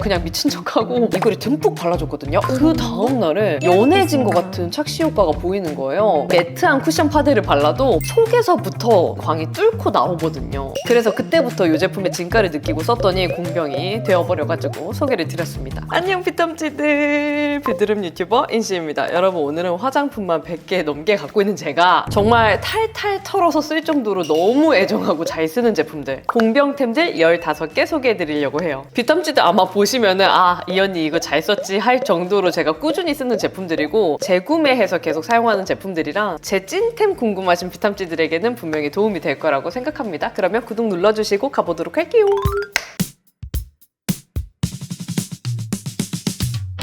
그냥 미친 척하고 이거를 듬뿍 발라줬거든요. 그 다음날에 연해진 것 같은 착시 효과가 보이는 거예요. 매트한 쿠션 파데를 발라도 속에서부터 광이 뚫고 나오거든요. 그래서 그때부터 이 제품의 진가를 느끼고 썼더니 공병이 되어버려가지고 소개를 드렸습니다. 안녕 피탐치들, 비드름 유튜버 인시입니다. 여러분, 오늘은 화장품만 100개 넘게 갖고 있는 제가 정말 탈탈 털어서 쓸 정도로 너무 애정하고 잘 쓰는 제품들, 공병템들 15개 소개해드리려고 해요. 비탐치들 아마 보시면은 이 언니 이거 잘 썼지 할 정도로 제가 꾸준히 쓰는 제품들이고, 재구매해서 계속 사용하는 제품들이랑 제 찐템 궁금하신 비탐치들에게는 분명히 도움이 될 거라고 생각합니다. 그러면 구독 눌러주시고 가보도록 할게요.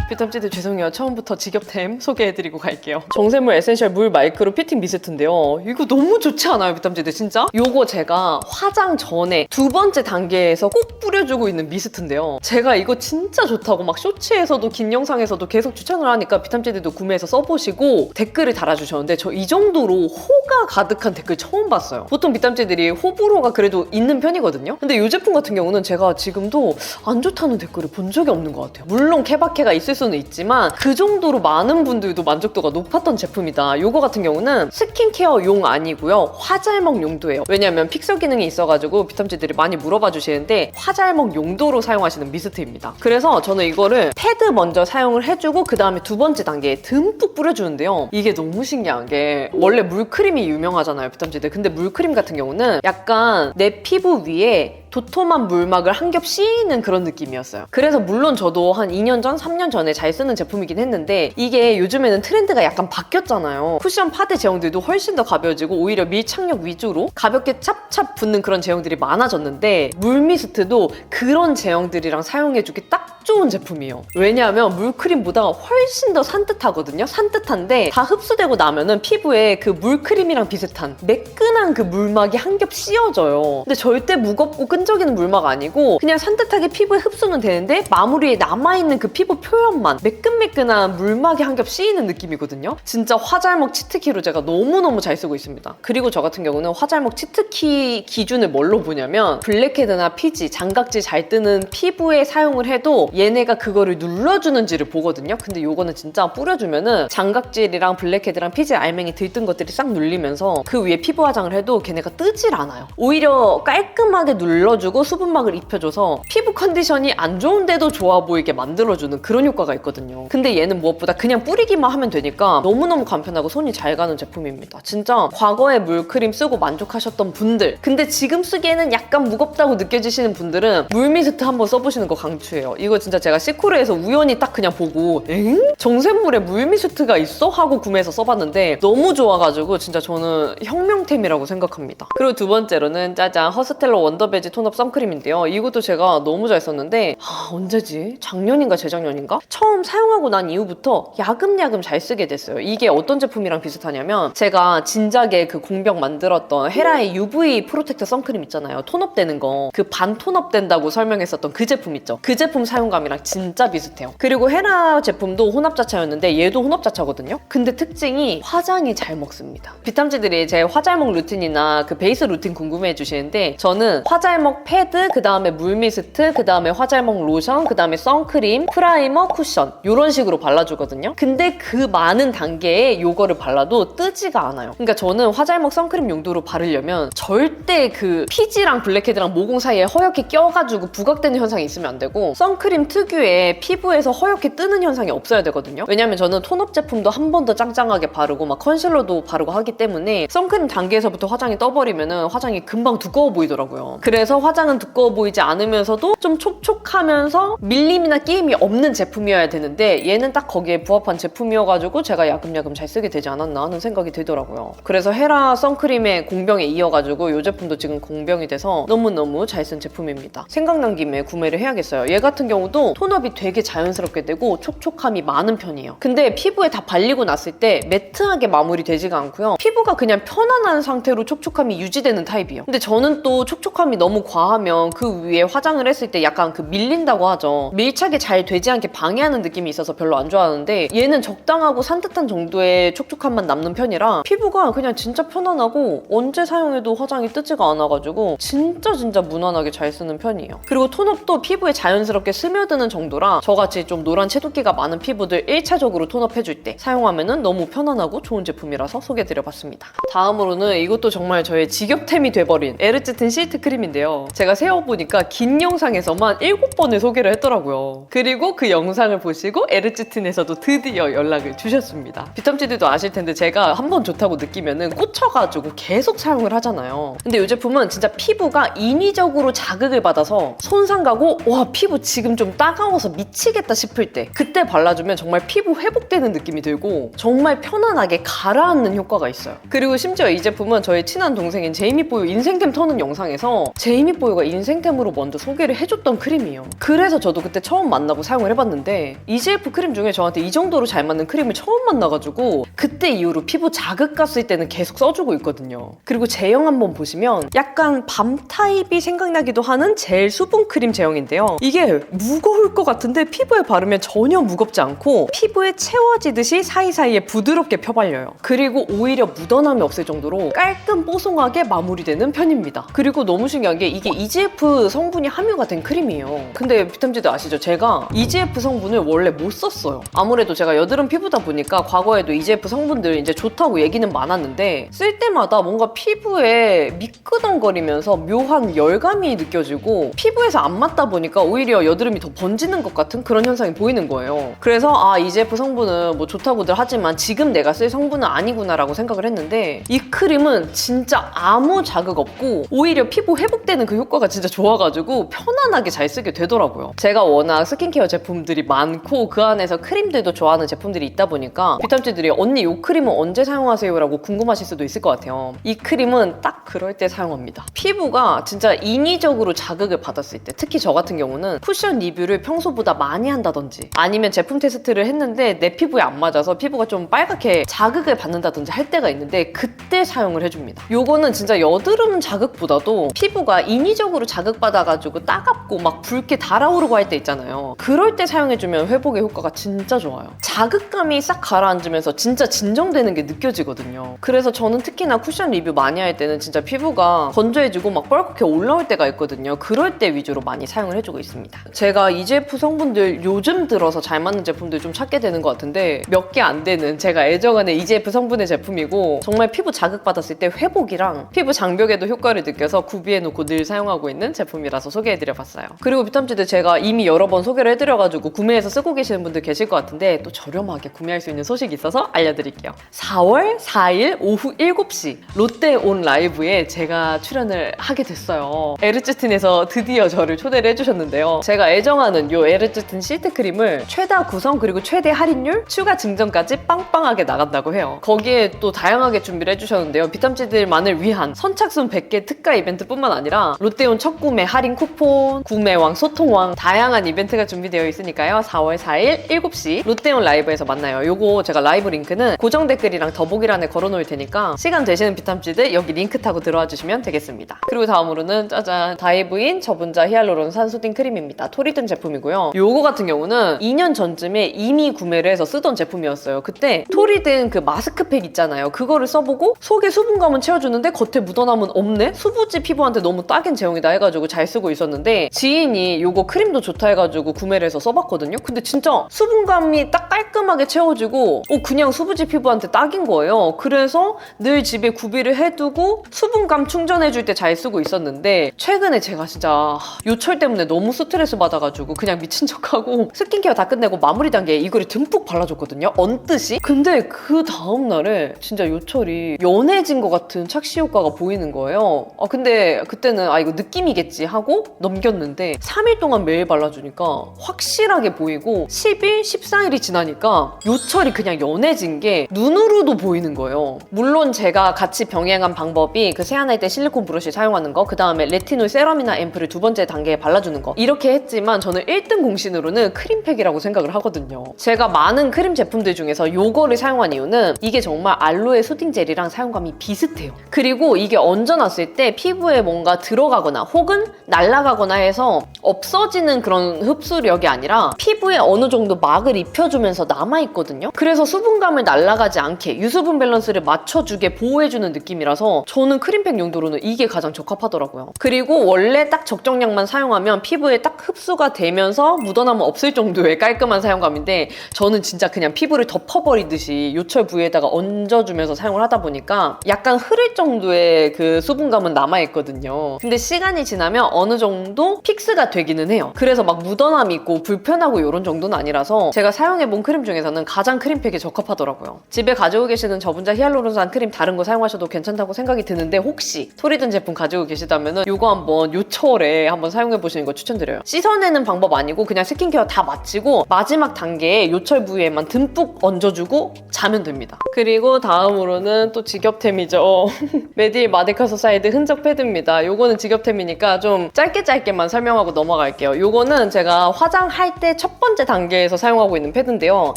비탐치들 죄송해요. 처음부터 직업템 소개해드리고 갈게요. 정샘물 에센셜 물 마이크로 피팅 미스트인데요. 이거 너무 좋지 않아요, 비탐치들 진짜? 요거 제가 화장 전에 두 번째 단계에서 꼭 뿌려주고 있는 미스트인데요. 제가 이거 진짜 좋다고 막 쇼츠에서도 긴 영상에서도 계속 추천을 하니까 비탐치들도 구매해서 써보시고 댓글을 달아주셨는데, 저 이 정도로 호가 가득한 댓글 처음 봤어요. 보통 비탐치들이 호불호가 그래도 있는 편이거든요. 근데 이 제품 같은 경우는 제가 지금도 안 좋다는 댓글을 본 적이 없는 것 같아요. 물론 케바케가 있을 수는 있지만 그 정도로 많은 분들도 만족도가 높았던 제품이다. 요거 같은 경우는 스킨케어용 아니고요, 화잘먹 용도예요. 왜냐면 픽서 기능이 있어가지고 비탐치들이 많이 물어봐 주시는데 화잘먹 용도로 사용하시는 미스트입니다. 그래서 저는 이거를 패드 먼저 사용을 해주고 그 다음에 두 번째 단계에 듬뿍 뿌려주는데요. 이게 너무 신기한 게, 원래 물크림이 유명하잖아요, 비탐치들. 근데 물크림 같은 경우는 약간 내 피부 위에 도톰한 물막을 한 겹 씌이는 그런 느낌이었어요. 그래서 물론 저도 한 2년 전, 3년 전에 잘 쓰는 제품이긴 했는데, 이게 요즘에는 트렌드가 약간 바뀌었잖아요. 쿠션 파데 제형들도 훨씬 더 가벼워지고 오히려 밀착력 위주로 가볍게 찹찹 붙는 그런 제형들이 많아졌는데, 물 미스트도 그런 제형들이랑 사용해주기 딱 좋은 제품이에요. 왜냐하면 물크림보다 훨씬 더 산뜻하거든요. 산뜻한데 다 흡수되고 나면은 피부에 그 물크림이랑 비슷한 매끈한 그 물막이 한 겹 씌어져요. 근데 절대 무겁고 끈적이는 물막 아니고 그냥 산뜻하게 피부에 흡수는 되는데 마무리에 남아있는 그 피부 표현만 매끈매끈한 물막이 한 겹 씌이는 느낌이거든요. 진짜 화잘먹 치트키로 제가 너무너무 잘 쓰고 있습니다. 그리고 저 같은 경우는 화잘먹 치트키 기준을 뭘로 보냐면, 블랙헤드나 피지, 장각질 잘 뜨는 피부에 사용을 해도 얘네가 그거를 눌러주는지를 보거든요. 근데 요거는 진짜 뿌려주면은 장각질이랑 블랙헤드랑 피지 알맹이 들뜬 것들이 싹 눌리면서 그 위에 피부 화장을 해도 걔네가 뜨질 않아요. 오히려 깔끔하게 눌러주고 수분막을 입혀줘서 피부 컨디션이 안 좋은데도 좋아 보이게 만들어주는 그런 효과가 있거든요. 근데 얘는 무엇보다 그냥 뿌리기만 하면 되니까 너무너무 간편하고 손이 잘 가는 제품입니다. 진짜 과거에 물크림 쓰고 만족하셨던 분들, 근데 지금 쓰기에는 약간 무겁다고 느껴지시는 분들은 물 미스트 한번 써보시는 거 강추해요. 이거 진짜 제가 시코르에서 우연히 딱 그냥 보고 엥? 정샘물에 물 미스트가 있어? 하고 구매해서 써봤는데 너무 좋아가지고 진짜 저는 혁명템이라고 생각합니다. 그리고 두 번째로는 짜잔, 허스텔러 원더베지 톤업 선크림인데요. 이것도 제가 너무 잘 썼는데 언제지? 작년인가 재작년인가? 처음 사용하고 난 이후부터 야금야금 잘 쓰게 됐어요. 이게 어떤 제품이랑 비슷하냐면, 제가 진작에 그 공병 만들었던 헤라의 UV 프로텍터 선크림 있잖아요. 톤업되는 거. 그 반 톤업된다고 설명했었던 그 제품 있죠. 그 제품 사용감이랑 진짜 비슷해요. 그리고 헤라 제품도 혼합자차였는데 얘도 혼합자차거든요. 근데 특징이 화장이 잘 먹습니다. 비탐치들이 제 화잘먹 루틴이나 그 베이스 루틴 궁금해 주시는데, 저는 화잘먹 패드, 그 다음에 물 미스트, 그 다음에 화잘먹 로션, 그 다음에 선크림, 프라이머, 쿠션 이런 식으로 발라주거든요. 근데 그 많은 단계에 요거를 발라도 뜨지가 않아요. 그러니까 저는 화잘먹 선크림 용도로 바르려면 절대 그 피지랑 블랙헤드랑 모공 사이에 허옇게 껴가지고 부각되는 현상이 있으면 안 되고, 선크림 특유의 피부에서 허옇게 뜨는 현상이 없어야 되거든요. 왜냐면 저는 톤업 제품도 한 번 더 짱짱하게 바르고 막 컨실러도 바르고 하기 때문에 선크림 단계에서부터 화장이 떠버리면은 화장이 금방 두꺼워 보이더라고요. 그래서 화장은 두꺼워 보이지 않으면서도 좀 촉촉하면서 밀림이나 끼임이 없는 제품이어야 되는데, 얘는 딱 거기에 부합한 제품이어가지고 제가 야금야금 잘 쓰게 되지 않았나 하는 생각이 들더라고요. 그래서 헤라 선크림의 공병에 이어가지고 이 제품도 지금 공병이 돼서 너무너무 잘 쓴 제품입니다. 생각난 김에 구매를 해야겠어요. 얘 같은 경우도 톤업이 되게 자연스럽게 되고 촉촉함이 많은 편이에요. 근데 피부에 다 발리고 났을 때 매트하게 마무리되지가 않고요. 피부가 그냥 편안한 상태로 촉촉함이 유지되는 타입이에요. 근데 저는 또 촉촉함이 너무 과하면 그 위에 화장을 했을 때 약간 그 밀린다고 하죠. 밀착이 잘 되지 않게 방해하는 느낌이 있어서 별로 안 좋아하는데, 얘는 적당하고 산뜻한 정도의 촉촉함만 남는 편이라 피부가 그냥 진짜 편안하고 언제 사용해도 화장이 뜨지가 않아가지고 진짜 무난하게 잘 쓰는 편이에요. 그리고 톤업도 피부에 자연스럽게 스며 스며드는 정도라 저같이 좀 노란 채도끼가 많은 피부들 1차적으로 톤업해줄 때 사용하면 너무 편안하고 좋은 제품이라서 소개해드려봤습니다. 다음으로는 이것도 정말 저의 직업템이 돼버린 에르츠틴 시트 크림인데요. 제가 세어보니까 긴 영상에서만 7번을 소개를 했더라고요. 그리고 그 영상을 보시고 에르츠틴에서도 드디어 연락을 주셨습니다. 비탐찌들도 아실 텐데 제가 한번 좋다고 느끼면은 꽂혀가지고 계속 사용을 하잖아요. 근데 이 제품은 진짜 피부가 인위적으로 자극을 받아서 손상 가고 와 피부 지금 좀 따가워서 미치겠다 싶을 때 그때 발라주면 정말 피부 회복되는 느낌이 들고 정말 편안하게 가라앉는 효과가 있어요. 그리고 심지어 이 제품은 저희 친한 동생인 제이미뽀유 인생템 터는 영상에서 제이미뽀유가 인생템으로 먼저 소개를 해줬던 크림이에요. 그래서 저도 그때 처음 만나고 사용을 해봤는데 EGF 크림 중에 저한테 이 정도로 잘 맞는 크림을 처음 만나가지고 그때 이후로 피부 자극 갔을 때는 계속 써주고 있거든요. 그리고 제형 한번 보시면 약간 밤 타입이 생각나기도 하는 젤 수분 크림 제형인데요. 이게 무거울 것 같은데 피부에 바르면 전혀 무겁지 않고 피부에 채워지듯이 사이사이에 부드럽게 펴발려요. 그리고 오히려 묻어남이 없을 정도로 깔끔 뽀송하게 마무리되는 편입니다. 그리고 너무 신기한 게 이게 EGF 성분이 함유가 된 크림이에요. 근데 비탐지들 아시죠? 제가 EGF 성분을 원래 못 썼어요. 아무래도 제가 여드름 피부다 보니까 과거에도 EGF 성분들 이제 좋다고 얘기는 많았는데 쓸 때마다 뭔가 피부에 미끄덩거리면서 묘한 열감이 느껴지고 피부에서 안 맞다 보니까 오히려 여드름이 더 번지는 것 같은 그런 현상이 보이는 거예요. 그래서 아 EGF 성분은 뭐 좋다고들 하지만 지금 내가 쓸 성분은 아니구나라고 생각을 했는데 이 크림은 진짜 아무 자극 없고 오히려 피부 회복되는 그 효과가 진짜 좋아가지고 편안하게 잘 쓰게 되더라고요. 제가 워낙 스킨케어 제품들이 많고 그 안에서 크림들도 좋아하는 제품들이 있다 보니까 비탐지들이 언니 이 크림은 언제 사용하세요? 라고 궁금하실 수도 있을 것 같아요. 이 크림은 딱 그럴 때 사용합니다. 피부가 진짜 인위적으로 자극을 받았을 때 특히 저 같은 경우는 쿠션 리뷰를 평소보다 많이 한다든지 아니면 제품 테스트를 했는데 내 피부에 안 맞아서 피부가 좀 빨갛게 자극을 받는다든지 할 때가 있는데 그때 사용을 해줍니다. 요거는 진짜 여드름 자극보다도 피부가 인위적으로 자극받아가지고 따갑고 막 붉게 달아오르고 할 때 있잖아요. 그럴 때 사용해주면 회복의 효과가 진짜 좋아요. 자극감이 싹 가라앉으면서 진짜 진정되는 게 느껴지거든요. 그래서 저는 특히나 쿠션 리뷰 많이 할 때는 진짜 피부가 건조해지고 막 뻘겋게 올라올 때가 있거든요. 그럴 때 위주로 많이 사용을 해주고 있습니다. 제가 EGF 성분들 요즘 들어서 잘 맞는 제품들 좀 찾게 되는 것 같은데 몇 개 안 되는 제가 애정하는 EGF 성분의 제품이고 정말 피부 자극받았을 때 회복이랑 피부 장벽에도 효과를 느껴서 구비해놓고 늘 사용하고 있는 제품이라서 소개해드려봤어요. 그리고 비탐지들 제가 이미 여러 번 소개를 해드려가지고 구매해서 쓰고 계시는 분들 계실 것 같은데 또 저렴하게 구매할 수 있는 소식이 있어서 알려드릴게요. 4월 4일 오후 7시 롯데 온 라이브에 제가 출연을 하게 됐어요. 에르츠틴에서 드디어 저를 초대를 해주셨는데요. 제가 애정하는 이 에르츠틴 시트 크림을 최다 구성 그리고 최대 할인율 추가 증정까지 빵빵하게 나간다고 해요. 거기에 또 다양하게 준비를 해주셨는데요. 비탐지들만을 위한 선착순 100개 특가 이벤트뿐만 아니라 롯데온 첫 구매 할인 쿠폰, 구매왕, 소통왕 다양한 이벤트가 준비되어 있으니까요. 4월 4일 7시 롯데온 라이브에서 만나요. 요거 제가 라이브 링크는 고정 댓글이랑 더보기란에 걸어놓을 테니까 시간 되시는 비탐지들 여기 링크 타고 들어와 주시면 되겠습니다. 그리고 다음으로는 짜잔 다이브인 저분자 히알루론 산소딩 크림입니다. 토리든 제품이고요. 요거 같은 경우는 2년 전쯤에 이미 구매를 해서 쓰던 제품이었어요. 그때 토리든 그 마스크팩 있잖아요. 그거를 써보고 속에 수분감은 채워주는데 겉에 묻어남은 없네? 수부지 피부한테 너무 딱인 제형이다 해가지고 잘 쓰고 있었는데 지인이 요거 크림도 좋다 해가지고 구매를 해서 써봤거든요. 근데 진짜 수분감이 딱 깔끔하게 채워지고 그냥 수부지 피부한테 딱인 거예요. 그래서 늘 집에 구비를 해두고 수분감 충전해줄 때 잘 쓰고 있었는데 최근에 제가 진짜 요철 때문에 너무 스트레스 받아가지고 그냥 미친 척하고 스킨케어 다 끝내고 마무리 단계에 이거를 듬뿍 발라줬거든요. 언뜻이. 근데 그 다음날에 진짜 요철이 연해진 것 같은 착시 효과가 보이는 거예요. 근데 그때는 이거 느낌이겠지 하고 넘겼는데 3일 동안 매일 발라주니까 확실하게 보이고 10일, 14일이 지나니까 요철이 그냥 연해진 게 눈으로도 보이는 거예요. 물론 제가 같이 병행한 방법이 그 세안할 때 실리콘 브러쉬 사용하는 거, 그 다음에 레티놀 세럼이나 앰플을 두 번째 단계에 발라주는 거 이렇게 했지만 저는 1등 공신으로는 크림팩이라고 생각을 하거든요. 제가 많은 크림 제품들 중에서 요거를 사용한 이유는 이게 정말 알로에 수딩 젤이랑 사용감이 비슷해요. 그리고 이게 얹어놨을 때 피부에 뭔가 들어가거나 혹은 날아가거나 해서 없어지는 그런 흡수력이 아니라 피부에 어느 정도 막을 입혀주면서 남아있거든요. 그래서 수분감을 날아가지 않게 유수분 밸런스를 맞춰주게 보호해주는 느낌이라서 저는 크림팩 용도로는 이게 가장 적합하더라고요. 그리고 원래 딱 적정량만 사용하면 피부에 딱 흡수가 흡수가 되면서 묻어나면 없을 정도의 깔끔한 사용감인데 저는 진짜 그냥 피부를 덮어버리듯이 요철 부위에다가 얹어주면서 사용을 하다 보니까 약간 흐를 정도의 그 수분감은 남아있거든요. 근데 시간이 지나면 어느 정도 픽스가 되기는 해요. 그래서 막 묻어남이 있고 불편하고 이런 정도는 아니라서 제가 사용해본 크림 중에서는 가장 크림팩에 적합하더라고요. 집에 가지고 계시는 저분자 히알루론산 크림 다른 거 사용하셔도 괜찮다고 생각이 드는데 혹시 토리든 제품 가지고 계시다면 이거 한번 요철에 한번 사용해보시는 거 추천드려요. 씻어내는 방법 아니고 그냥 스킨케어 다 마치고 마지막 단계에 요철 부위에만 듬뿍 얹어주고 자면 됩니다. 그리고 다음으로는 또 직업템이죠. 메디힐 마데카소사이드 흔적 패드입니다. 요거는 직업템이니까 좀 짧게만 설명하고 넘어갈게요. 요거는 제가 화장할 때 첫 번째 단계에서 사용하고 있는 패드인데요.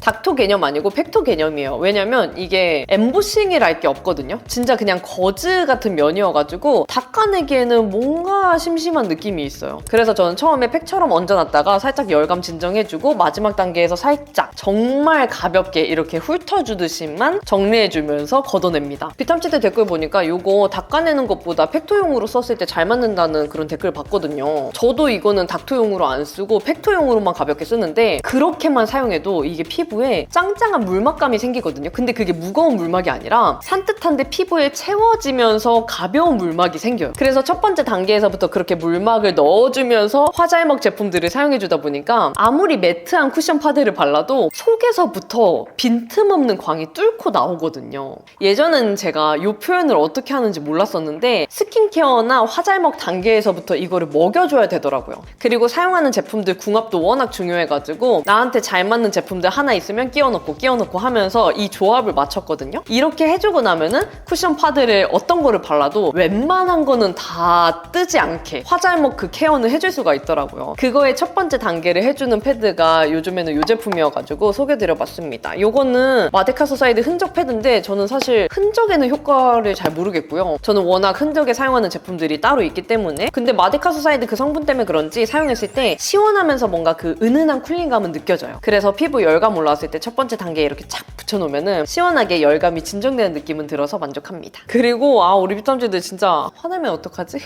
닥토 개념 아니고 팩토 개념이에요. 왜냐면 이게 엠보싱이랄 게 없거든요. 진짜 그냥 거즈 같은 면이어가지고 닦아내기에는 뭔가 심심한 느낌이 있어요. 그래서 저는 처음에 팩처럼 얹어놨다가 살짝 열감 진정해주고 마지막 단계에서 살짝 정말 가볍게 이렇게 훑어주듯이만 정리해주면서 걷어냅니다. 비탐치드 댓글 보니까 요거 닦아내는 것보다 팩토용으로 썼을 때 잘 맞는다는 그런 댓글 봤거든요. 저도 이거는 닥토용으로 안 쓰고 팩토용으로만 가볍게 쓰는데 그렇게만 사용해도 이게 피부에 짱짱한 물막감이 생기거든요. 근데 그게 무거운 물막이 아니라 산뜻한데 피부에 채워지면서 가벼운 물막이 생겨요. 그래서 첫 번째 단계에서부터 그렇게 물막을 넣어주면서 화잘먹 제품들을 사용해주다 보니까 아무리 매트한 쿠션 파데를 발라도 속에서부터 빈틈없는 광이 뚫고 나오거든요. 예전엔 제가 이 표현을 어떻게 하는지 몰랐었는데 스킨케어나 화잘먹 단계에서부터 이거를 먹여줘야 되더라고요. 그리고 사용하는 제품들 궁합도 워낙 중요해가지고 나한테 잘 맞는 제품들 하나 있으면 끼워넣고 하면서 이 조합을 맞췄거든요. 이렇게 해주고 나면은 쿠션 파데를 어떤 거를 발라도 웬만한 거는 다 뜨지 않게 화잘먹 그 케어는 해줄 수가 있더라고요. 그거의 첫 번째 단계를 해주는 패드가 요즘에는 이 제품이어가지고 소개드려봤습니다. 요거는 마데카소사이드 흔적 패드인데 저는 사실 흔적에는 효과를 잘 모르겠고요. 저는 워낙 흔적에 사용하는 제품들이 따로 있기 때문에 근데 마데카소사이드 그 성분 때문에 그런지 사용했을 때 시원하면서 뭔가 그 은은한 쿨링감은 느껴져요. 그래서 피부 열감 올라왔을 때 첫 번째 단계에 이렇게 착 붙여놓으면은 시원하게 열감이 진정되는 느낌은 들어서 만족합니다. 그리고 우리 비탐지들 진짜 화내면 어떡하지?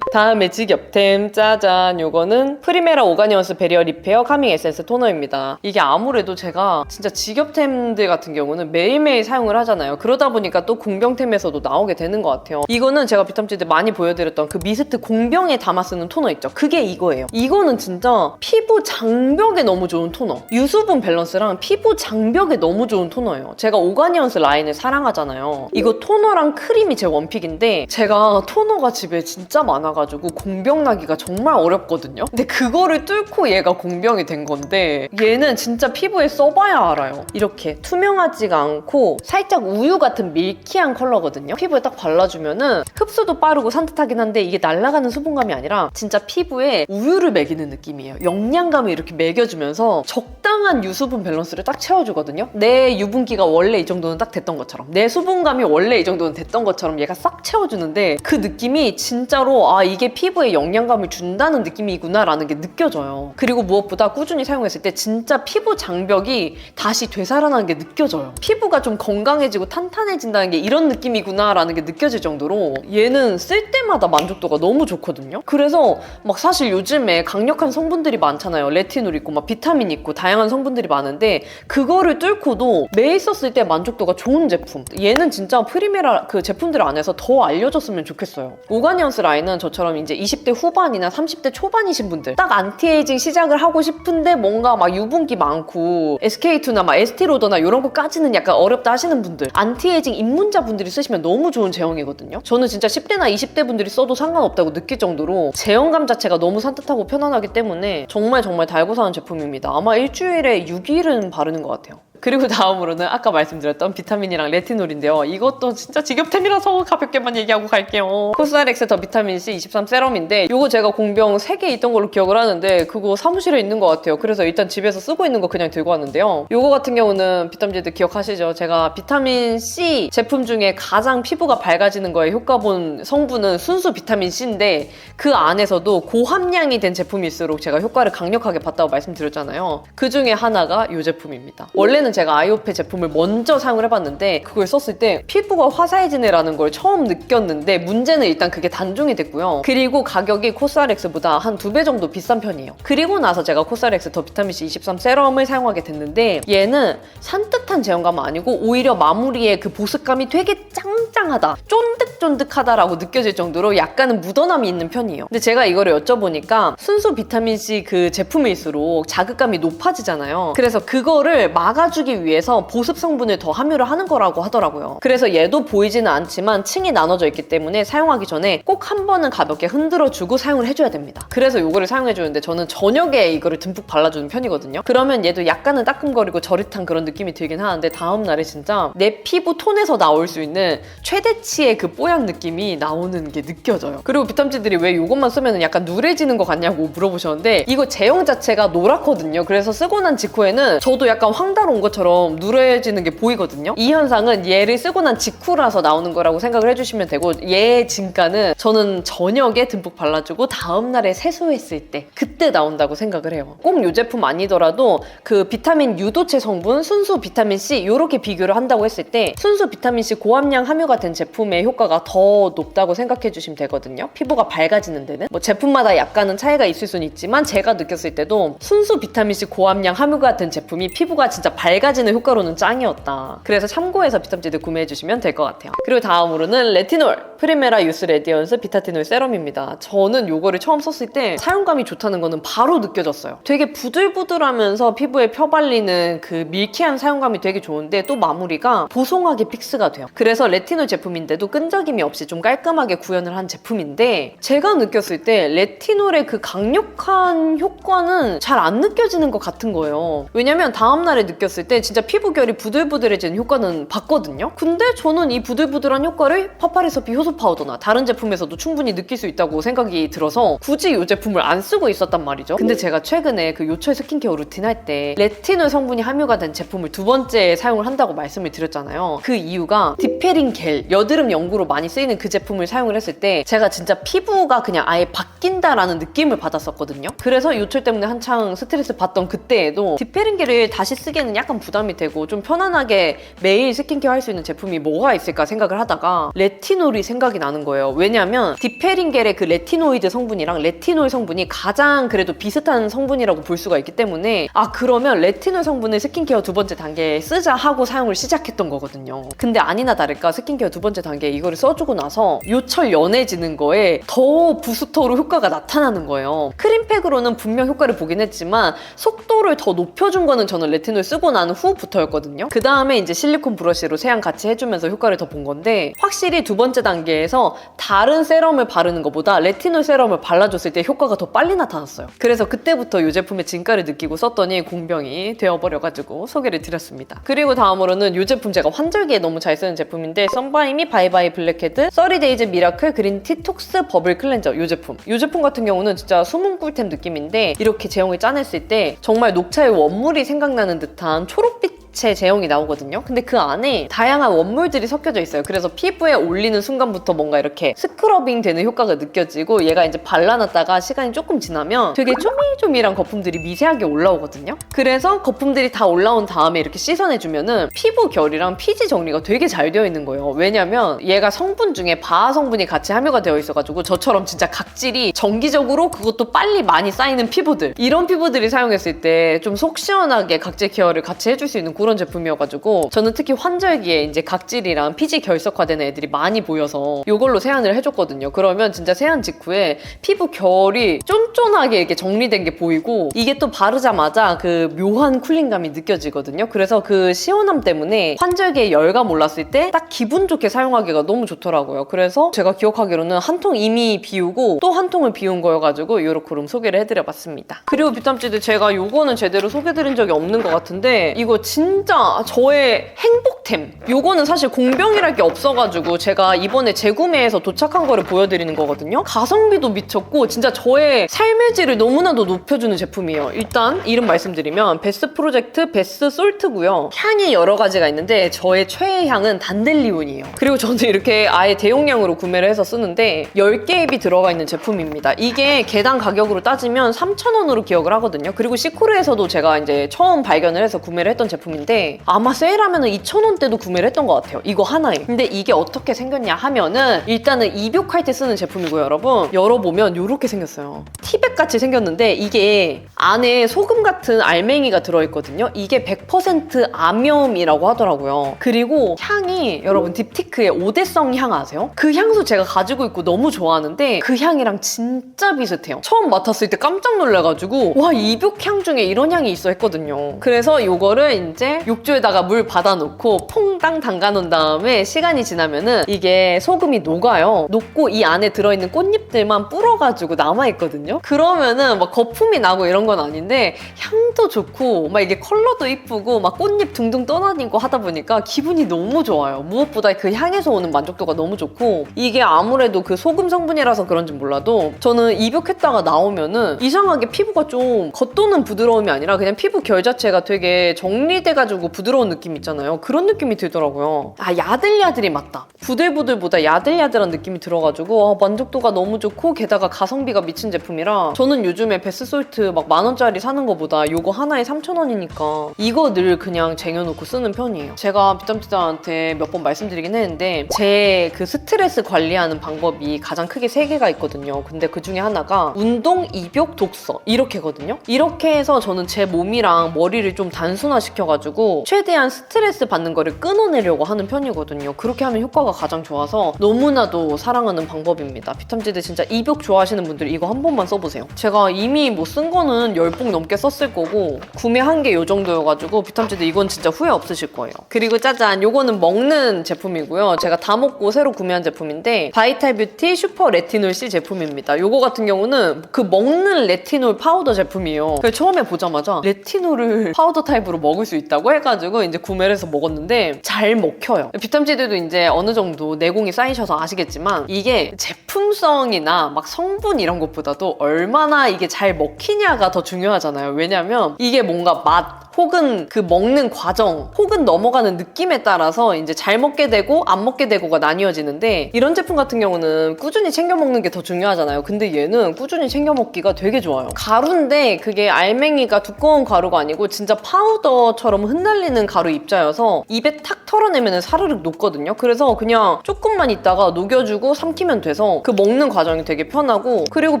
다음에 직업템 짜잔, 요거는 프리메라 오가니언스 베리어 리페어 카밍 에센스 토너입니다. 이게 아무래도 제가 진짜 직업템들 같은 경우는 매일매일 사용을 하잖아요. 그러다 보니까 또 공병템에서도 나오게 되는 것 같아요. 이거는 제가 비탐지들 많이 보여드렸던 그 미스트 공병에 담아 쓰는 토너 있죠? 그게 이거예요. 이거는 진짜 피부 장벽에 너무 좋은 토너. 유수분 밸런스랑 피부 장벽에 너무 좋은 토너예요. 제가 오가니언스 라인을 사랑하잖아요. 이거 토너랑 크림이 제 원픽인데 제가 토너가 집에 진짜 많아가지고 공병 나기가 정말 어렵거든요. 근데 그거를 뚫고 얘가 공병이 된 건데 얘는 진짜 피부에 써봐야 알아요. 이렇게 투명하지가 않고 살짝 우유 같은 밀키한 컬러거든요. 피부에 딱 발라주면은 흡수도 빠르고 산뜻하긴 한데 이게 날아가는 수분감이 아니라 진짜 피부에 우유를 먹이는 느낌이에요. 영양감을 이렇게 먹여주면서 적당한 유수분 밸런스를 딱 채워주거든요. 내 유분기가 원래 이 정도는 딱 됐던 것처럼 내 수분감이 원래 이 정도는 됐던 것처럼 얘가 싹 채워주는데 그 느낌이 진짜로 이게 피부에 영양감을 준다는 느낌이구나 라는 게 느껴져요. 그리고 무엇보다 꾸준히 사용했을 때 진짜 피부 장벽이 다시 되살아나는 게 느껴져요. 피부가 좀 건강해지고 탄탄해진다는 게 이런 느낌이구나 라는 게 느껴질 정도로 얘는 쓸 때마다 만족도가 너무 좋거든요. 그래서 막 사실 요즘에 강력한 성분들이 많잖아요. 레티놀 있고 막 비타민 있고 다양한 성분들이 많은데 그거를 뚫고도 매일 썼을 때 만족도가 좋은 제품. 얘는 진짜 프리메라 그 제품들 안에서 더 알려졌으면 좋겠어요. 오가니언스 라인은 저처럼 이제 20대 후반이나 30대 초반이신 분들 딱 안티에이징 시작을 하고 싶은데 뭔가 막 유분기 많고 SK2나 막 에스티로더나 이런 거까지는 약간 어렵다 하시는 분들 안티에이징 입문자 분들이 쓰시면 너무 좋은 제형이거든요. 저는 진짜 10대나 20대 분들이 써도 상관없다고 느낄 정도로 제형감 자체가 너무 산뜻하고 편안하기 때문에 정말 달고 사는 제품입니다. 아마 일주일에 6일은 바르는 것 같아요. 그리고 다음으로는 아까 말씀드렸던 비타민이랑 레티놀인데요. 이것도 진짜 직업템이라서 가볍게만 얘기하고 갈게요. 코스알엑스 더 비타민C 23 세럼인데 이거 제가 공병 3개 있던 걸로 기억을 하는데 그거 사무실에 있는 것 같아요. 그래서 일단 집에서 쓰고 있는 거 그냥 들고 왔는데요. 이거 같은 경우는 비탐지들 기억하시죠? 제가 비타민C 제품 중에 가장 피부가 밝아지는 거에 효과 본 성분은 순수 비타민C인데 그 안에서도 고함량이 된 제품일수록 제가 효과를 강력하게 봤다고 말씀드렸잖아요. 그 중에 하나가 이 제품입니다. 원래는 원래는 제가 아이오페 제품을 먼저 사용을 해봤는데 그걸 썼을 때 피부가 화사해지네라는 걸 처음 느꼈는데 문제는 일단 그게 단종이 됐고요. 그리고 가격이 코스알엑스보다 한 2배 정도 비싼 편이에요. 그리고 나서 제가 코스알엑스 더 비타민C 23 세럼을 사용하게 됐는데 얘는 산뜻한 제형감은 아니고 오히려 마무리에 그 보습감이 되게 짱짱하다, 쫀득쫀득하다라고 느껴질 정도로 약간은 묻어남이 있는 편이에요. 근데 제가 이거를 여쭤보니까 순수 비타민C 그 제품일수록 자극감이 높아지잖아요. 그래서 그거를 막아주기 위해서 보습 성분을 더 함유를 하는 거라고 하더라고요. 그래서 얘도 보이지는 않지만 층이 나눠져 있기 때문에 사용하기 전에 꼭 한 번은 가볍게 흔들어주고 사용을 해줘야 됩니다. 그래서 이거를 사용해주는데 저는 저녁에 이거를 듬뿍 발라주는 편이거든요. 그러면 얘도 약간은 따끔거리고 저릿한 그런 느낌이 들긴 하는데 다음날에 진짜 내 피부 톤에서 나올 수 있는 최대치의 그 뽀얀 느낌이 나오는 게 느껴져요. 그리고 비탐지들이 왜 이것만 쓰면 약간 누래지는 것 같냐고 물어보셨는데 이거 제형 자체가 노랗거든요. 그래서 쓰고 난 직후에는 저도 약간 황달 온 것처럼 누래지는 게 보이거든요. 이 현상은 얘를 쓰고 난 직후라서 나오는 거라고 생각을 해주시면 되고 얘 진가는 저는 저녁에 듬뿍 발라주고 다음날에 세수했을 때 그때 나온다고 생각을 해요. 꼭 이 제품 아니더라도 그 비타민 유도체 성분, 순수 비타민C 이렇게 비교를 한다고 했을 때 순수 비타민C 고함량 함유가 된 제품의 효과가 더 높다고 생각해 주시면 되거든요. 피부가 밝아지는 데는 뭐 제품마다 약간은 차이가 있을 수는 있지만 제가 느꼈을 때도 순수 비타민C 고함량 함유가 된 제품이 피부가 진짜 밝아지는 효과로는 짱이었다. 그래서 참고해서 비탐지들 구매해 주시면 될 것 같아요. 그리고 다음으로는 레티놀 프리메라 유스 레디언스 비타티놀 세럼입니다. 저는 이거를 처음 썼을 때 사용감이 좋다는 거는 바로 느껴졌어요. 되게 부들부들하면서 피부에 펴발리는 그 밀키한 사용감이 되게 좋은데 또 마무리가 보송하게 픽스가 돼요. 그래서 레티놀 제품인데도 끈적임이 없이 좀 깔끔하게 구현을 한 제품인데 제가 느꼈을 때 레티놀의 그 강력한 효과는 잘 안 느껴지는 것 같은 거예요. 왜냐면 다음날에 느꼈을 때 진짜 피부결이 부들부들해지는 효과는 봤거든요. 근데 저는 이 부들부들한 효과를 파파리서피 효소 파우더나 다른 제품에서도 충분히 느낄 수 있다고 생각이 들어서 굳이 이 제품을 안 쓰고 있었단 말이죠. 근데 제가 최근에 그 요철 스킨케어 루틴 할 때 레티놀 성분이 함유가 된 제품을 2번째 사용을 한다고 말씀을 드렸잖아요. 그 이유가 디페린 겔, 여드름 연구로 많이 쓰이는 그 제품을 사용을 했을 때 제가 진짜 피부가 그냥 아예 바뀐다라는 느낌을 받았었거든요. 그래서 요철 때문에 한창 스트레스 받던 그때에도 디페린 겔을 다시 쓰기에는 약간 부담이 되고 좀 편안하게 매일 스킨케어 할 수 있는 제품이 뭐가 있을까 생각을 하다가 레티놀이 생각이 나는 거예요. 왜냐면 디페린 겔의 그 레티노이드 성분이랑 레티놀 성분이 가장 그래도 비슷한 성분이라고 볼 수가 있기 때문에 그러면 레티놀 성분을 스킨케어 2번째 단계에 쓰자 하고 사용을 시작했던 거거든요. 근데 아니나 다를까 스킨케어 2번째 단계에 이거를 써주고 나서 요철 연해지는 거에 더 부스터로 효과가 나타나는 거예요. 크림팩으로는 분명 효과를 보긴 했지만 속도를 더 높여준 거는 저는 레티놀 쓰고 난 후부터였거든요. 그 다음에 이제 실리콘 브러쉬로 세안 같이 해주면서 효과를 더 본 건데 확실히 2번째 단계에서 다른 세럼을 바르는 것보다 레티놀 세럼을 발라줬을 때 효과가 더 빨리 나타났어요. 그래서 그때부터 이 제품의 진가를 느끼고 썼더니 공병이 되어버려가지고 소개를 드렸습니다. 그리고 다음으로는 이 제품 제가 환절기에 너무 잘 쓰는 제품인데 썬바이미 바이바이 블랙헤드 30데이즈 미라클 그린 티톡스 버블 클렌저 이 제품 같은 경우는 진짜 숨은 꿀템 느낌인데 이렇게 제형을 짜냈을 때 정말 녹차의 원물이 생각나는 듯한 초록빛 제형이 나오거든요. 근데 그 안에 다양한 원물들이 섞여져 있어요. 그래서 피부에 올리는 순간부터 뭔가 이렇게 스크러빙 되는 효과가 느껴지고 얘가 이제 발라놨다가 시간이 조금 지나면 되게 쪼밀쪼밀한 거품들이 미세하게 올라오거든요. 그래서 거품들이 다 올라온 다음에 이렇게 씻어내주면은 피부 결이랑 피지 정리가 되게 잘 되어 있는 거예요. 왜냐면 얘가 성분 중에 바하 성분이 같이 함유가 되어 있어가지고 저처럼 진짜 각질이 정기적으로 그것도 빨리 많이 쌓이는 피부들 이런 피부들이 사용했을 때 좀 속 시원하게 각질 케어를 같이 해줄 수 있는 그런 제품이어가지고 저는 특히 환절기에 이제 각질이랑 피지 결석화되는 애들이 많이 보여서 이걸로 세안을 해줬거든요. 그러면 진짜 세안 직후에 피부 결이 쫀쫀하게 이렇게 정리된 게 보이고 이게 또 바르자마자 그 묘한 쿨링감이 느껴지거든요. 그래서 그 시원함 때문에 환절기에 열감 올랐을 때 딱 기분 좋게 사용하기가 너무 좋더라고요. 그래서 제가 기억하기로는 한 통 이미 비우고 또 한 통을 비운 거여가지고 요렇게 소개를 해드려봤습니다. 그리고 비탐지들 제가 요거는 제대로 소개드린 적이 없는 것 같은데 이거 진짜 저의 행복템. 요거는 사실 공병이랄 게 없어가지고 제가 이번에 재구매해서 도착한 거를 보여드리는 거거든요. 가성비도 미쳤고 진짜 저의 삶의 질을 너무나도 높여주는 제품이에요. 일단 이름 말씀드리면 베스 프로젝트 베스 솔트고요. 향이 여러 가지가 있는데 저의 최애 향은 단델리온이에요. 그리고 저는 이렇게 아예 대용량으로 구매를 해서 쓰는데 10개 앱이 들어가 있는 제품입니다. 이게 개당 가격으로 따지면 3,000원으로 기억을 하거든요. 그리고 시코르에서도 제가 이제 처음 발견을 해서 구매를 했던 제품인데 제품인데 아마 세일하면은 2,000원대도 구매를 했던 것 같아요. 이거 하나에. 근데 이게 어떻게 생겼냐 하면은 일단은 입욕할 때 쓰는 제품이고요, 여러분. 열어보면 이렇게 생겼어요. 티백 같이 생겼는데 이게 안에 소금 같은 알맹이가 들어있거든요. 이게 100% 암염이라고 하더라고요. 그리고 향이 여러분 딥티크의 오대성 향 아세요? 그 향수 제가 가지고 있고 너무 좋아하는데 그 향이랑 진짜 비슷해요. 처음 맡았을 때 깜짝 놀라가지고 와, 입욕향 중에 이런 향이 있어 했거든요. 그래서 이거를 이제 욕조에다가 물 받아놓고 퐁당 담가놓은 다음에 시간이 지나면은 이게 소금이 녹아요. 녹고 이 안에 들어있는 꽃잎들만 불어가지고 남아있거든요. 그러면은 막 거품이 나고 이런 건 아닌데 향도 좋고 막 이게 컬러도 이쁘고 막 꽃잎 둥둥 떠다니고 하다 보니까 기분이 너무 좋아요. 무엇보다 그 향에서 오는 만족도가 너무 좋고 이게 아무래도 그 소금 성분이라서 그런지 몰라도 저는 입욕했다가 나오면은 이상하게 피부가 좀 겉도는 부드러움이 아니라 그냥 피부 결 자체가 되게 정리돼가지고 부드러운 느낌 있잖아요. 그런 느낌이 들더라고요. 아, 야들야들이 맞다. 부들부들보다 야들야들한 느낌이 들어가지고 만족도가 너무 좋고 게다가 가성비가 미친 제품이라 저는 요즘에 베스솔트 막 10,000원짜리 사는 거보다 이거 하나에 3,000원이니까 이거 늘 그냥 쟁여놓고 쓰는 편이에요. 제가 비tam지다한테 몇 번 말씀드리긴 했는데 제 그 스트레스 관리하는 방법이 가장 크게 3개가 있거든요. 근데 그 중에 하나가 운동, 입욕, 독서 이렇게거든요. 이렇게 해서 저는 제 몸이랑 머리를 좀 단순화시켜가지고 최대한 스트레스 받는 거를 끊어내려고 하는 편이거든요. 그렇게 하면 효과가 가장 좋아서 너무나도 사랑하는 방법입니다. 비tam지드 진짜 입욕 좋아하시는 분들 이거 한 번만 써보세요. 제가 이미 뭐 쓴 거는 10봉 넘게 썼을 거고 구매한 게 요 정도여가지고 비tam지드 이건 진짜 후회 없으실 거예요. 그리고 짜잔, 요거는 먹는 제품이고요. 제가 다 먹고 새로 구매한 제품인데 바이탈뷰티 슈퍼 레티놀 C 제품입니다. 요거 같은 경우는 그 먹는 레티놀 파우더 제품이에요. 그래서 처음에 보자마자 레티놀을 파우더 타입으로 먹을 수 있다고 해가지고 이제 구매를 해서 먹었는데 잘 먹혀요. 비tam지드도 이제 어느 정도 내공이 쌓이셔서 아시겠지만 이게 제품성이나 막 성분 이런 것보다도 얼마나 이게 잘 먹히냐가 더 중요하잖아요. 왜냐면 이게 뭔가 맛 혹은 그 먹는 과정 혹은 넘어가는 느낌에 따라서 이제 잘 먹게 되고 안 먹게 되고가 나뉘어지는데 이런 제품 같은 경우는 꾸준히 챙겨 먹는 게 더 중요하잖아요. 근데 얘는 꾸준히 챙겨 먹기가 되게 좋아요. 가루인데 그게 알맹이가 두꺼운 가루가 아니고 진짜 파우더처럼 흩날리는 가루 입자여서 입에 탁 털어내면 사르륵 녹거든요. 그래서 그냥 조금만 있다가 녹여주고 삼키면 돼서 그 먹는 과정이 되게 편하고 그리고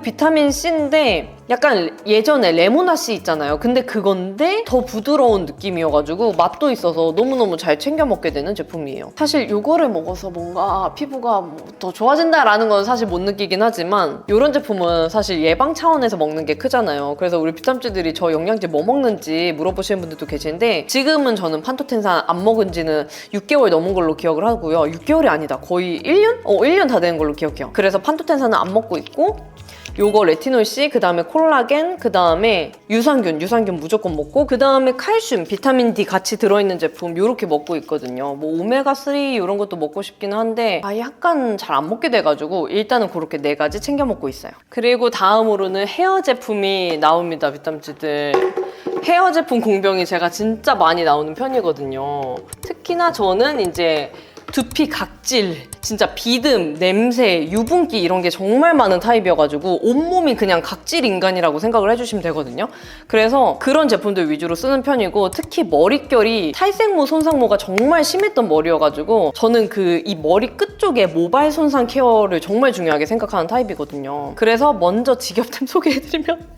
비타민 C인데 약간 예전에 레모나씨 있잖아요. 근데 그건데 더 부드러운 느낌이어가지고 맛도 있어서 너무너무 잘 챙겨 먹게 되는 제품이에요. 사실 이거를 먹어서 뭔가 피부가 더 좋아진다라는 건 사실 못 느끼긴 하지만 이런 제품은 사실 예방 차원에서 먹는 게 크잖아요. 그래서 우리 비tam쥐들이 저 영양제 뭐 먹는지 물어보시는 분들도 계시는데 지금은 저는 판토텐산 안 먹은 지는 6개월 넘은 걸로 기억을 하고요. 6개월이 아니다. 거의 1년? 1년 다 되는 걸로 기억해요. 그래서 판토텐산은 안 먹고 있고 요거 레티놀C, 그 다음에 콜라겐, 그 다음에 유산균 무조건 먹고 그 다음에 칼슘, 비타민 D 같이 들어있는 제품 요렇게 먹고 있거든요. 뭐 오메가3 이런 것도 먹고 싶긴 한데 약간 잘 안 먹게 돼가지고 일단은 그렇게 4가지 챙겨 먹고 있어요. 그리고 다음으로는 헤어 제품이 나옵니다, 비tam쥐들. 헤어 제품 공병이 제가 진짜 많이 나오는 편이거든요. 특히나 저는 이제 두피 각질, 진짜 비듬, 냄새, 유분기 이런 게 정말 많은 타입이어가지고 온몸이 그냥 각질 인간이라고 생각을 해주시면 되거든요. 그래서 그런 제품들 위주로 쓰는 편이고 특히 머릿결이 탈색모, 손상모가 정말 심했던 머리여가지고 저는 이 머리 끝 쪽에 모발 손상 케어를 정말 중요하게 생각하는 타입이거든요. 그래서 먼저 직업템 소개해드리면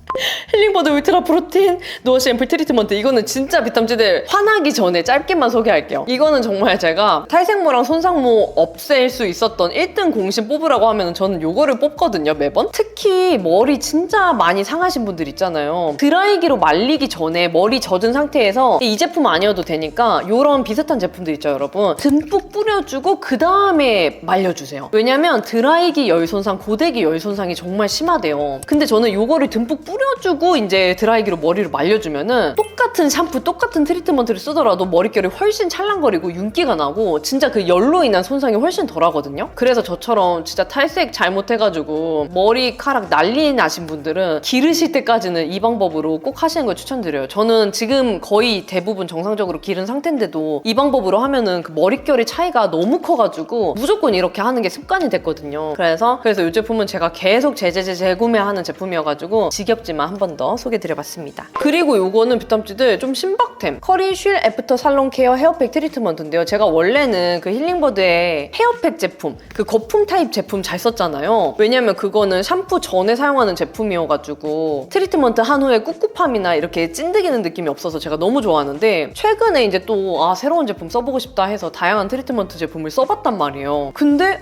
힐링버드 울트라 프로틴 노어시 앰플 트리트먼트, 이거는 진짜 비tam쥐들 화나기 전에 짧게만 소개할게요. 이거는 정말 제가 탈색모랑 손상모 없앨 수 있었던 1등 공신 뽑으라고 하면 저는 요거를 뽑거든요, 매번. 특히 머리 진짜 많이 상하신 분들 있잖아요. 드라이기로 말리기 전에 머리 젖은 상태에서 이 제품 아니어도 되니까 요런 비슷한 제품들 있죠, 여러분. 듬뿍 뿌려주고 그 다음에 말려주세요. 왜냐면 드라이기 열 손상, 고데기 열 손상이 정말 심하대요. 근데 저는 요거를 듬뿍 뿌려주고 이제 드라이기로 머리를 말려주면은 똑같은 샴푸, 똑같은 트리트먼트를 쓰더라도 머릿결이 훨씬 찰랑거리고 윤기가 나고 진짜 그 열로 인한 손상이 훨씬 덜하거든요. 그래서 저처럼 진짜 탈색 잘못해가지고 머리카락 난리 나신 분들은 기르실 때까지는 이 방법으로 꼭 하시는 걸 추천드려요. 저는 지금 거의 대부분 정상적으로 기른 상태인데도 이 방법으로 하면은 그 머릿결의 차이가 너무 커가지고 무조건 이렇게 하는 게 습관이 됐거든요. 그래서 이 제품은 제가 계속 재구매하는 제품이어가지고 지겹지만 한 번 더 소개드려봤습니다. 그리고 요거는 뷰tam지드 좀 신박템. 커리 쉴 애프터 살롱 케어 헤어팩 트리트먼트인데요. 제가 원래는 그 힐링버드의 헤어팩 제품, 그 거품 타입 제품 잘 썼잖아요. 왜냐면 그거는 샴푸 전에 사용하는 제품이어가지고 트리트먼트 한 후에 꿉꿉함이나 이렇게 찐득이는 느낌이 없어서 제가 너무 좋아하는데, 최근에 이제 또 새로운 제품 써보고 싶다 해서 다양한 트리트먼트 제품을 써봤단 말이에요. 근데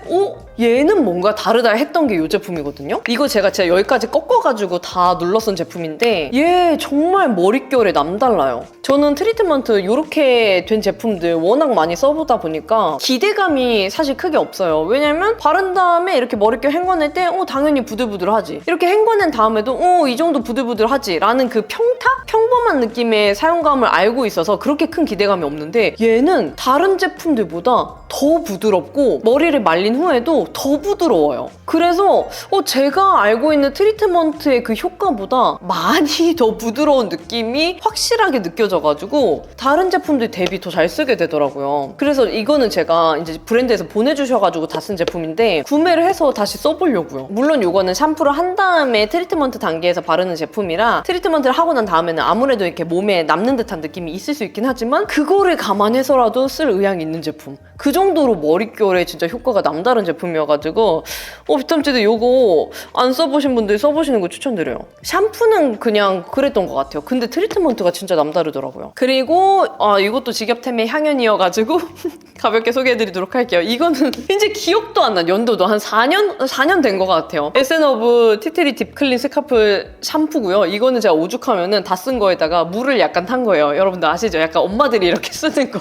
얘는 뭔가 다르다 했던 게 이 제품이거든요. 이거 제가 여기까지 꺾어가지고 다 눌러 쓴 제품인데 얘 정말 머릿결에 남달라요. 저는 트리트먼트 이렇게 된 제품들 워낙 많이 써보다 보니까 기대감이 사실 크게 없어요. 왜냐면 바른 다음에 이렇게 머릿결 헹궈낼 때 당연히 부들부들하지. 이렇게 헹궈낸 다음에도 이 정도 부들부들하지 라는 그 평범한 느낌의 사용감을 알고 있어서 그렇게 큰 기대감이 없는데, 얘는 다른 제품들보다 더 부드럽고 머리를 말린 후에도 더 부드러워요. 그래서 제가 알고 있는 트리트먼트의 그 효과보다 많이 더 부드러운 느낌이 확실하게 느껴져가지고 다른 제품들 대비 더 잘 쓰게 되더라고요. 그래서 이거는 제가 이제 브랜드에서 보내주셔가지고 다 쓴 제품인데 구매를 해서 다시 써보려고요. 물론 이거는 샴푸를 한 다음에 트리트먼트 단계에서 바르는 제품이라 트리트먼트를 하고 난 다음에는 아무래도 이렇게 몸에 남는 듯한 느낌이 있을 수 있긴 하지만 그거를 감안해서라도 쓸 의향이 있는 제품. 그 정도로 머릿결에 진짜 효과가 남다른 제품이어가지고 뷰tam지드 요거 안 써보신 분들 써보시는 거 추천드려요. 샴푸는 그냥 그랬던 것 같아요. 근데 트리트먼트가 진짜 남다르더라고요. 그리고 이것도 직업템의 향연이어가지고 가볍게 소개해드리도록 할게요. 이거는 이제 기억도 안 난, 연도도 한 4년 된 것 같아요. 에센어브 티트리 딥클린 스카프 샴푸고요. 이거는 제가 오죽하면은 다 쓴 거에다가 물을 약간 탄 거예요. 여러분들 아시죠? 약간 엄마들이 이렇게 쓰는 거.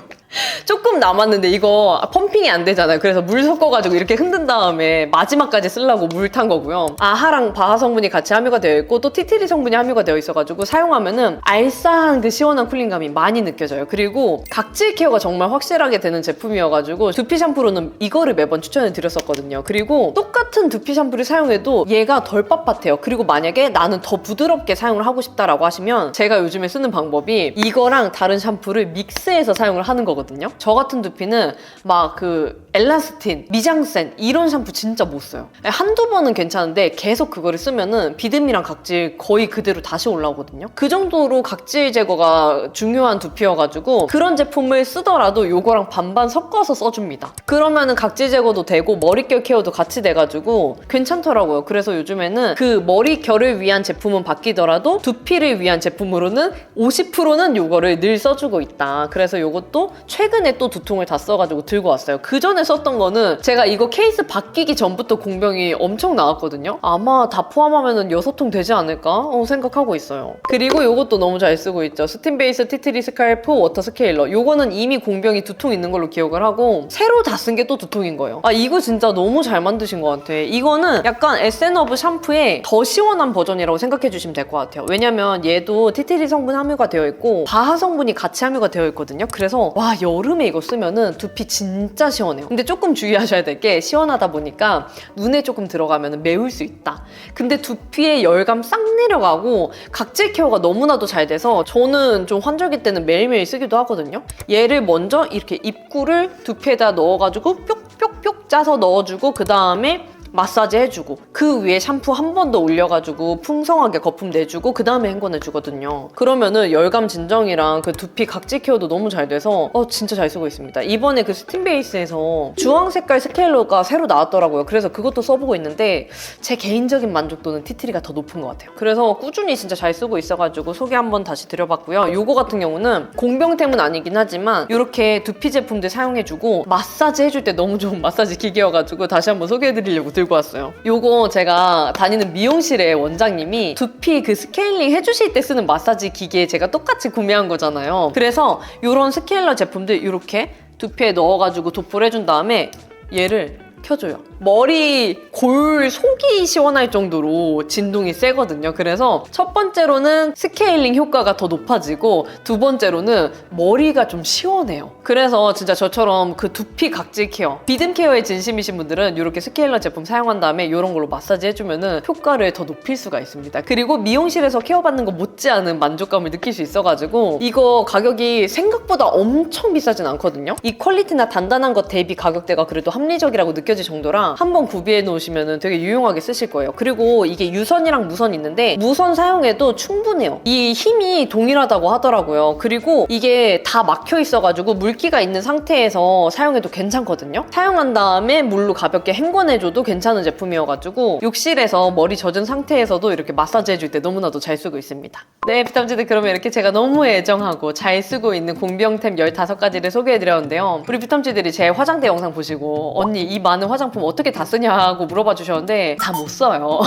조금 남았는데 이거 펌핑이 안 되잖아요. 그래서 물 섞어가지고 이렇게 흔든 다음에 마지막까지 쓰려고 물 탄 거고요. 아하랑 바하 성분이 같이 함유가 되어 있고 또 티트리 성분이 함유가 되어 있어가지고 사용하면은 알싸한 그 시원한 쿨링감이 많이 느껴져요. 그리고 각질 케어가 정말 확실하게 되는 제품이어가지고 두피 샴푸로는 이거를 매번 추천을 드렸었거든요. 그리고 똑같은 두피 샴푸를 사용해도 얘가 덜 빳빳해요. 그리고 만약에 나는 더 부드럽게 사용을 하고 싶다라고 하시면 제가 요즘에 쓰는 방법이 이거랑 다른 샴푸를 믹스해서 사용을 하는 거거든요. 저 같은 두피는 막 그 엘라스틴, 미장센 이런 샴푸 진짜 못 써요. 한두 번은 괜찮은데 계속 그거를 쓰면은 비듬이랑 각질 거의 그대로 다시 올라오거든요. 그 정도로 각질 제거가 중요한 두피여가지고 그런 제품을 쓰더라도 요거랑 반반 섞어서 써줍니다. 그러면은 각질 제거도 되고 머릿결 케어도 같이 돼가지고 괜찮더라고요. 그래서 요즘에는 그 머릿결을 위한 제품은 바뀌더라도 두피를 위한 제품으로는 50%는 요거를 늘 써주고 있다. 그래서 요것도 최근에 또 2통을 다 써가지고 들고 왔어요. 그 전에 썼던 거는 제가 이거 케이스 바뀌기 전부터 공병이 엄청 나왔거든요. 아마 다 포함하면 6통 되지 않을까 생각하고 있어요. 그리고 요것도 너무 잘 쓰고 있죠. 스팀베이스 티트리 스칼프 워터 스케일러. 요거는 이미 공병이 2통 있는 걸로 기억을 하고 새로 다 쓴 게 또 2통인 거예요. 이거 진짜 너무 잘 만드신 것 같아. 이거는 약간 에센어브 샴푸의 더 시원한 버전이라고 생각해 주시면 될 것 같아요. 왜냐면 얘도 티트리 성분 함유가 되어 있고 바하 성분이 같이 함유가 되어 있거든요. 그래서 여름에 이거 쓰면은 두피 진짜 시원해요. 근데 조금 주의하셔야 될 게 시원하다 보니까 눈에 조금 들어가면 매울 수 있다. 근데 두피에 열감 싹 내려가고 각질 케어가 너무나도 잘 돼서 저는 좀 환절기 때는 매일매일 쓰기도 하거든요. 얘를 먼저 이렇게 입구를 두피에다 넣어가지고 뾱뾱뾱 짜서 넣어주고 그 다음에 마사지 해주고 그 위에 샴푸 한 번 더 올려가지고 풍성하게 거품 내주고 그 다음에 헹궈내주거든요. 그러면은 열감 진정이랑 그 두피 각질 케어도 너무 잘 돼서 진짜 잘 쓰고 있습니다. 이번에 그 스팀베이스에서 주황 색깔 스케일러가 새로 나왔더라고요. 그래서 그것도 써보고 있는데 제 개인적인 만족도는 티트리가 더 높은 것 같아요. 그래서 꾸준히 진짜 잘 쓰고 있어가지고 소개 한번 다시 드려봤고요. 요거 같은 경우는 공병템은 아니긴 하지만 이렇게 두피 제품들 사용해주고 마사지 해줄 때 너무 좋은 마사지 기계여가지고 다시 한번 소개해드리려고 들고 왔어요. 요거 제가 다니는 미용실의 원장님이 두피 그 스케일링 해주실 때 쓰는 마사지 기계 제가 똑같이 구매한 거잖아요. 그래서 요런 스케일러 제품들 이렇게 두피에 넣어가지고 도포를 해준 다음에 얘를 켜줘요. 머리 골 속이 시원할 정도로 진동이 세거든요. 그래서 첫 번째로는 스케일링 효과가 더 높아지고 두 번째로는 머리가 좀 시원해요. 그래서 진짜 저처럼 그 두피 각질 케어, 비듬 케어에 진심이신 분들은 이렇게 스케일러 제품 사용한 다음에 이런 걸로 마사지 해주면 효과를 더 높일 수가 있습니다. 그리고 미용실에서 케어받는 거 못지않은 만족감을 느낄 수 있어가지고 이거 가격이 생각보다 엄청 비싸진 않거든요. 이 퀄리티나 단단한 것 대비 가격대가 그래도 합리적이라고 느껴질 정도라 한번 구비해 놓으시면 되게 유용하게 쓰실 거예요. 그리고 이게 유선이랑 무선 있는데 무선 사용해도 충분해요. 이 힘이 동일하다고 하더라고요. 그리고 이게 다 막혀 있어가지고 물기가 있는 상태에서 사용해도 괜찮거든요. 사용한 다음에 물로 가볍게 헹궈내줘도 괜찮은 제품이어가지고 욕실에서 머리 젖은 상태에서도 이렇게 마사지 해줄 때 너무나도 잘 쓰고 있습니다. 네, 비탐지들, 그러면 이렇게 제가 너무 애정하고 잘 쓰고 있는 공병템 15가지를 소개해드렸는데요. 우리 비탐지들이 제 화장대 영상 보시고 언니 이 많은 화장품 어떻게 다 쓰냐고 물어봐 주셨는데 다 못 써요.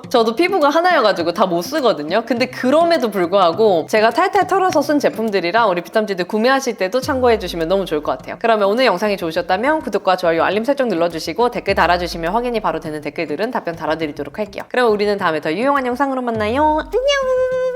저도 피부가 하나여가지고 다 못 쓰거든요. 근데 그럼에도 불구하고 제가 탈탈 털어서 쓴 제품들이라 우리 비탐지들 구매하실 때도 참고해주시면 너무 좋을 것 같아요. 그러면 오늘 영상이 좋으셨다면 구독과 좋아요, 알림 설정 눌러주시고 댓글 달아주시면 확인이 바로 되는 댓글들은 답변 달아드리도록 할게요. 그럼 우리는 다음에 더 유용한 영상으로 만나요. 안녕!